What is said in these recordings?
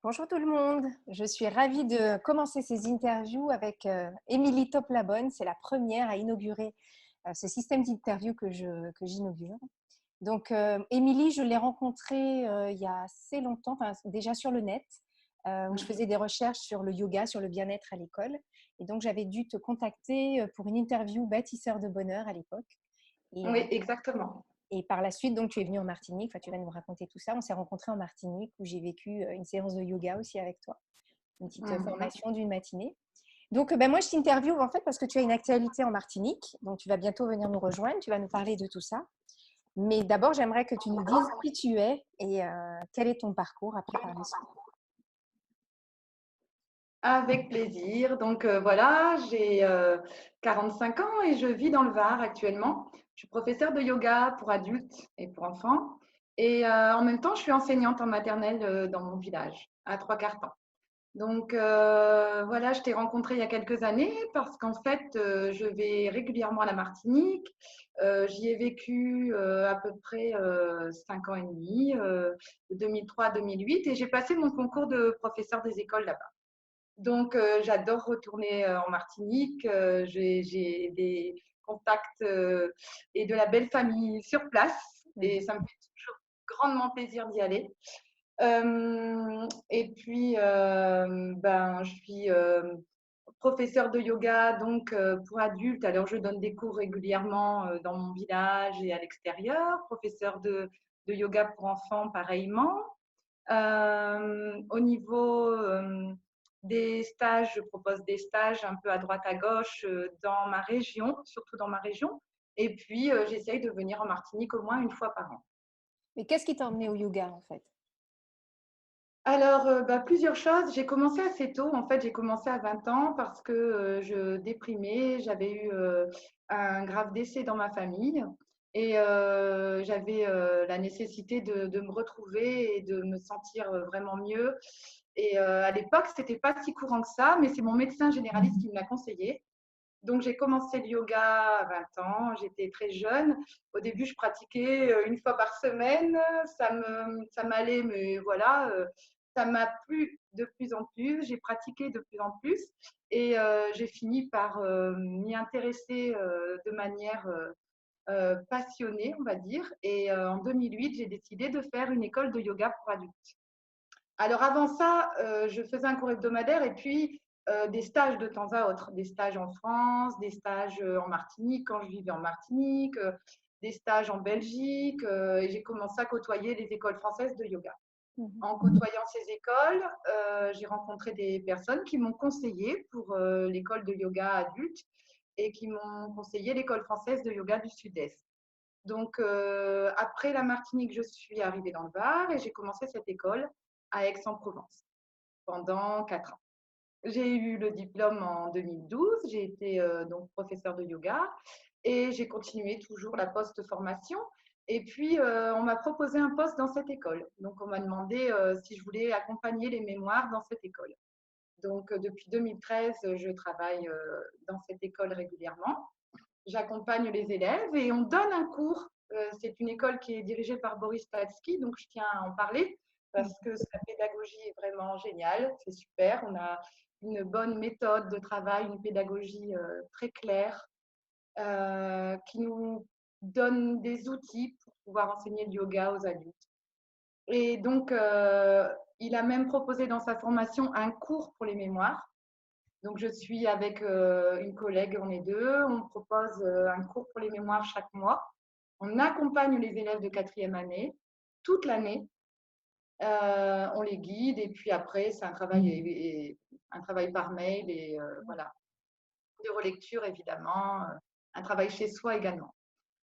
Bonjour tout le monde, je suis ravie de commencer ces interviews avec Émilie Toplabonne. C'est la première à inaugurer ce système d'interview que j'inaugure. Donc, Émilie, je l'ai rencontrée il y a assez longtemps, enfin, déjà sur le net, où je Mhm. faisais des recherches sur le yoga, sur le bien-être à l'école. Et donc, j'avais dû te contacter pour une interview bâtisseur de bonheur à l'époque. Et, Oui, exactement. et par la suite, donc, tu es venue en Martinique, enfin, tu vas nous raconter tout ça. On s'est rencontrés en Martinique où j'ai vécu une séance de yoga aussi avec toi, une petite Mhm. formation d'une matinée. Donc, ben, moi, je t'interviewe en fait parce que tu as une actualité en Martinique. Donc, tu vas bientôt venir nous rejoindre, tu vas nous parler de tout ça. Mais d'abord, j'aimerais que tu nous dises qui tu es et quel est ton parcours après par la suite. Avec plaisir. Donc voilà, j'ai 45 ans et je vis dans le Var actuellement. Je suis professeure de yoga pour adultes et pour enfants. Et en même temps, je suis enseignante en maternelle dans mon village, à trois quarts temps. Donc voilà, je t'ai rencontré il y a quelques années parce qu'en fait, je vais régulièrement à la Martinique. J'y ai vécu à peu près 5 ans et demi, de 2003 à 2008, et j'ai passé mon concours de professeur des écoles là-bas. Donc j'adore retourner en Martinique. J'ai des contacts et de la belle famille sur place, et Mhm. ça me fait toujours grandement plaisir d'y aller. Et puis, ben, je suis professeure de yoga donc pour adultes. Alors, je donne des cours régulièrement dans mon village et à l'extérieur. Professeure de yoga pour enfants, pareillement. Au niveau des stages, je propose des stages un peu à droite à gauche dans ma région, surtout dans ma région. Et puis, j'essaye de venir en Martinique au moins une fois par an. Mais qu'est-ce qui t'a emmené au yoga en fait? Alors, bah, plusieurs choses. J'ai commencé assez tôt. En fait, j'ai commencé à 20 ans parce que je déprimais. J'avais eu un grave décès dans ma famille et j'avais la nécessité de me retrouver et de me sentir vraiment mieux. Et à l'époque, c'était pas si courant que ça, mais c'est mon médecin généraliste qui me l'a conseillé. Donc, j'ai commencé le yoga à 20 ans. J'étais très jeune. Au début, je pratiquais une fois par semaine. Ça m'allait, mais voilà, ça m'a plu de plus en plus. J'ai pratiqué de plus en plus et j'ai fini par m'y intéresser de manière passionnée, on va dire. Et en 2008, j'ai décidé de faire une école de yoga pour adultes. Alors avant ça, je faisais un cours hebdomadaire et puis des stages de temps à autre, des stages en France, des stages en Martinique quand je vivais en Martinique, des stages en Belgique, et j'ai commencé à côtoyer les écoles françaises de yoga. Mhm. En côtoyant ces écoles, j'ai rencontré des personnes qui m'ont conseillé pour l'école de yoga adulte et qui m'ont conseillé l'école française de yoga du Sud-Est. Donc, après la Martinique, je suis arrivée dans le Var et j'ai commencé cette école à Aix-en-Provence pendant 4 ans. J'ai eu le diplôme en 2012, j'ai été donc professeure de yoga et j'ai continué toujours la post-formation. Et puis, on m'a proposé un poste dans cette école. Donc, on m'a demandé si je voulais accompagner les mémoires dans cette école. Donc, depuis 2013, je travaille dans cette école régulièrement. J'accompagne les élèves et on donne un cours. C'est une école qui est dirigée par Boris Statsky, donc je tiens à en parler parce que sa pédagogie est vraiment géniale, c'est super. On a une bonne méthode de travail, une pédagogie très claire qui nous donne des outils pour pouvoir enseigner le yoga aux adultes. Et donc, il a même proposé dans sa formation un cours pour les mémoires. Donc, je suis avec une collègue, on est deux. On propose un cours pour les mémoires chaque mois. On accompagne les élèves de quatrième année toute l'année. On les guide et puis après, c'est un travail par mail et voilà, de relecture évidemment, un travail chez soi également.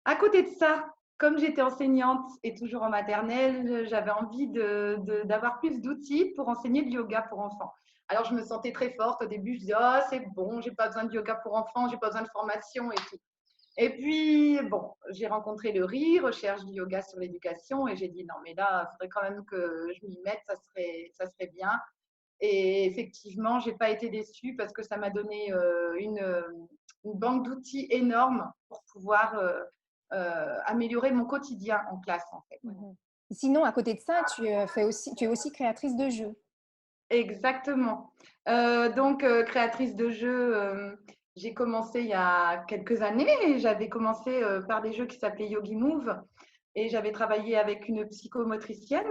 À côté de ça, comme j'étais enseignante et toujours en maternelle, j'avais envie d'avoir plus d'outils pour enseigner le yoga pour enfants. Alors, je me sentais très forte. Au début, je disais, oh, c'est bon, j'ai pas besoin de yoga pour enfants, j'ai pas besoin de formation et tout. Et puis, bon, j'ai rencontré le RI, Recherche du yoga sur l'éducation, et j'ai dit, non, mais là, il faudrait quand même que je m'y mette, ça serait bien. Et effectivement, j'ai pas été déçue parce que ça m'a donné une banque d'outils énorme pour pouvoir améliorer mon quotidien en classe, en fait. Mhm. Sinon, à côté de ça, tu es aussi créatrice de jeux. Exactement. Donc, créatrice de jeux, j'ai commencé il y a quelques années et j'avais commencé par des jeux qui s'appelaient Yogi Move et j'avais travaillé avec une psychomotricienne.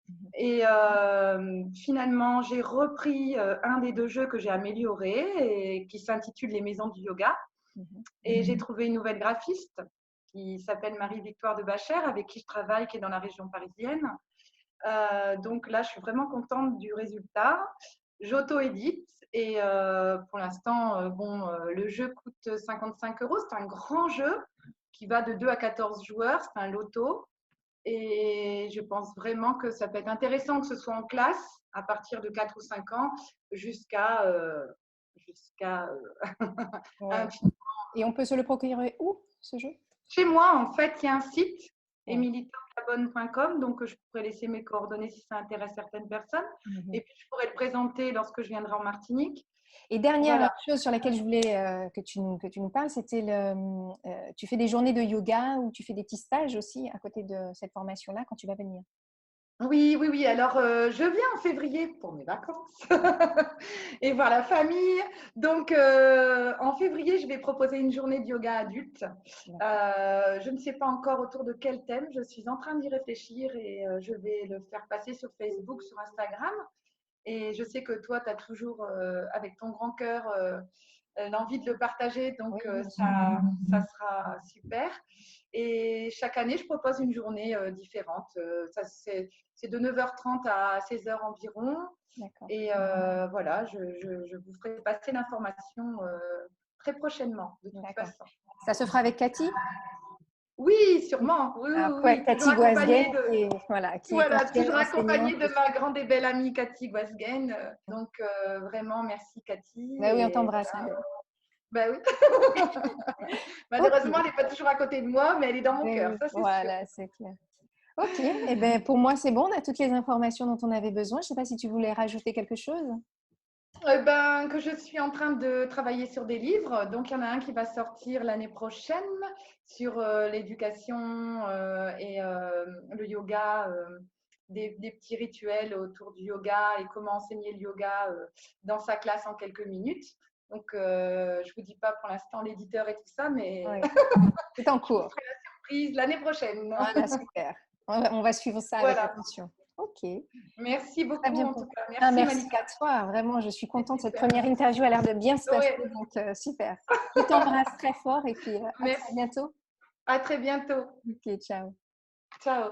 Mhm. Et finalement, j'ai repris un des deux jeux que j'ai amélioré et qui s'intitule Les Maisons du Yoga. Mhm. Et j'ai trouvé une nouvelle graphiste qui s'appelle Marie-Victoire de Bachère, avec qui je travaille, qui est dans la région parisienne. Donc là, je suis vraiment contente du résultat. J'auto-édite et pour l'instant, le jeu coûte 55 euros. C'est un grand jeu qui va de 2 à 14 joueurs. C'est un loto. Et je pense vraiment que ça peut être intéressant que ce soit en classe à partir de 4 ou 5 ans jusqu'à un Ouais. Et on peut se le procurer où, ce jeu? Chez moi, en fait, il y a un site, Ouais. emilitoplabonne.com, donc je pourrais laisser mes coordonnées si ça intéresse certaines personnes. Mhm. Et puis, je pourrais le présenter lorsque je viendrai en Martinique. Et dernière Voilà. chose sur laquelle je voulais que tu nous parles, c'était tu fais des journées de yoga ou tu fais des petits stages aussi à côté de cette formation-là quand tu vas venir. Oui, oui, oui. Alors, je viens en février pour mes vacances et voir la famille. Donc, en février, je vais proposer une journée de yoga adulte. Je ne sais pas encore autour de quel thème. Je suis en train d'y réfléchir et je vais le faire passer sur Facebook, sur Instagram. Et je sais que toi, tu as toujours, avec ton grand cœur, l'envie de le partager. Donc, Oui, bien sûr. ça sera super. Et chaque année, je propose une journée différente. C'est de 9h30 à 16h environ. D'accord. Et voilà, je vous ferai passer l'information très prochainement, de toute D'accord. façon. Ça se fera avec Cathy? Oui, sûrement. Oui, Ah, oui, oui. Toujours Cathy Guasguen, accompagnée de, voilà, qui est voilà, ancienne toujours accompagnée enseignante de aussi. ma grande et belle amie Cathy Guasguen. Donc, vraiment, merci Cathy. Bah oui, on Et t'embrasse, voilà. Adèle. Bah oui. Ok. Malheureusement, elle n'est pas toujours à côté de moi, mais elle est dans mon cœur, ça c'est sûr. Voilà, c'est clair. Ok. Et ben pour moi, c'est bon. On a toutes les informations dont on avait besoin. Je ne sais pas si tu voulais rajouter quelque chose. Que je suis en train de travailler sur des livres. Donc, il y en a un qui va sortir l'année prochaine sur l'éducation et le yoga, des petits rituels autour du yoga et comment enseigner le yoga dans sa classe en quelques minutes. Donc, je ne vous dis pas pour l'instant l'éditeur et tout ça, mais Oui. C'est en je vous cours. ferai la surprise l'année prochaine. Voilà, super. On va suivre ça avec Voilà. attention. Ok. Merci Très beaucoup bien en pour tout cas. Ah, Merci merci Malika. à toi. Vraiment, je suis C'est contente. Cette super. première interview a l'air de bien se passer. Ouais, Donc, super. Je t'embrasse très fort et puis à très merci. bientôt. À très bientôt. Ok, ciao. Ciao.